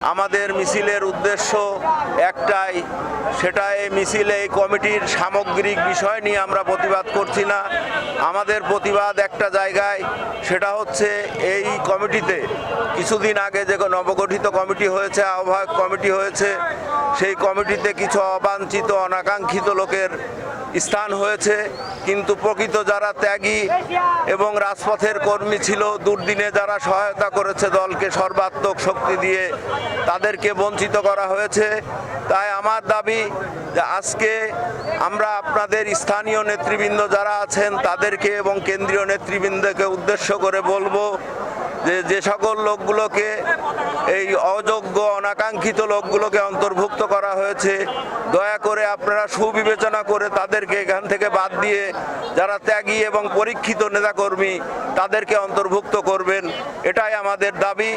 আমাদের মিছিলের উদ্দেশ্য একটাই, সেটা এই মিছিলে এই কমিটির সামগ্রিক বিষয় নিয়ে আমরা প্রতিবাদ করছি না। আমাদের প্রতিবাদ একটা জায়গায়, সেটা হচ্ছে এই কমিটিতে কিছুদিন আগে যে নবগঠিত কমিটি হয়েছে, আহ্বায়ক কমিটি হয়েছে, সেই কমিটিতে কিছু অবাঞ্ছিত অনাকাঙ্ক্ষিত লোকের স্থান হয়েছে, কিন্তু প্রকৃত যারা ত্যাগী এবং রাজপথের কর্মী ছিল, দুর্দিনে যারা সহায়তা করেছে দলকে সর্বাত্মক শক্তি দিয়ে, তাদেরকে বঞ্চিত করা হয়েছে। তাই আমার দাবি যে আজকে আমরা আপনাদের স্থানীয় নেতৃবৃন্দ যারা আছেন তাদেরকে এবং কেন্দ্রীয় নেতৃবৃন্দকে উদ্দেশ্য করে বলবো যে সকল লোকগুলোকে, এই অযোগ্য অনাকাঙ্ক্ষিত লোকগুলোকে অন্তর্ভুক্ত করা হয়েছে, দয়া করে আপনারা সুবিবেচনা করে তাদেরকে এখান থেকে বাদ দিয়ে যারা ত্যাগী এবং পরীক্ষিত নেতাকর্মী তাদেরকে অন্তর্ভুক্ত করবেন, এটাই আমাদের দাবি।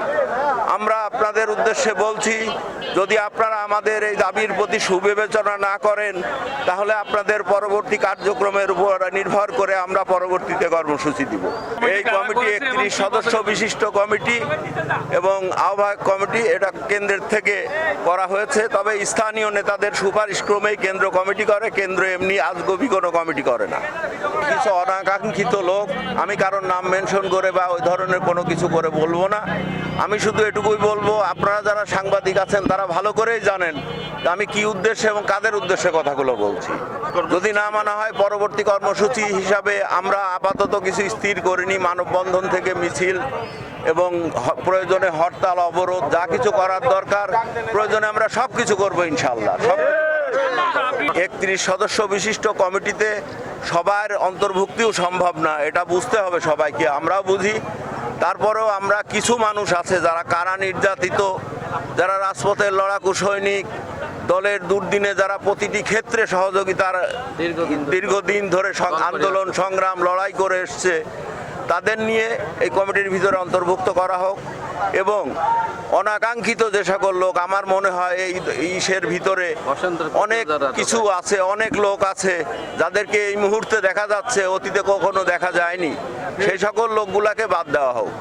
আমরা আপনাদের উদ্দেশ্যে বলছি, যদি আপনারা আমাদের এই দাবির প্রতি সুবিবেচনা না করেন, তাহলে আপনাদের পরবর্তী কার্যক্রমের উপর নির্ভর করে আমরা পরবর্তীতে কর্মসূচি দিব। এই কমিটি 31 সদস্য বিশিষ্ট কমিটি এবং আহ্বায়ক কমিটি, এটা কেন্দ্রের থেকে করা হয়েছে। তবে স্থানীয় নেতাদের সুপারিশ ক্রমেই কেন্দ্র কমিটি করে, কেন্দ্র এমনি আজগবি কোনো কমিটি করে না। কিছু অনাকাঙ্ক্ষিত লোক, আমি কারোর নাম মেনশন করে বা ওই ধরনের কোনো কিছু করে বলবো না। আমি শুধু এটুকুই বলবো, আপনারা যারা সাংবাদিক আছেন তারা ভালো করেই জানেন আমি কি উদ্দেশ্যে এবং কাদের উদ্দেশ্যে কথাগুলো বলছি। যদি না মানা হয়, পরবর্তী কর্মসূচি হিসাবে আমরা আপাতত কিছু স্থির করিনি। মানববন্ধন থেকে মিছিল এবং প্রয়োজনে হরতাল, অবরোধ, যা কিছু করার দরকার প্রয়োজনে আমরা সব কিছু করবো ইনশাল্লাহ। 31 সদস্য বিশিষ্ট কমিটিতে সবার অন্তর্ভুক্তিও সম্ভব না, এটা বুঝতে হবে সবাইকে, আমরাও বুঝি। তারপরেও আমরা কিছু মানুষ আছে যারা কারা নির্যাতিত, যারা রাজপথের লড়াকু সৈনিক, দলের দুর্দিনে যারা প্রতিটি ক্ষেত্রে সহযোগিতার দীর্ঘদিন ধরে আন্দোলন সংগ্রাম লড়াই করে এসছে, তাদের নিয়ে এই কমিটির ভিতরে অন্তর্ভুক্ত করা হোক। এবং অনাকাঙ্ক্ষিত যে সকল লোক, আমার মনে হয় এই ইসের ভিতরে অনেক কিছু আছে, অনেক লোক আছে যাদেরকে এই মুহূর্তে দেখা যাচ্ছে, অতীতে কখনো দেখা যায়নি, সেই সকল লোকগুলাকে বাদ দেওয়া হোক।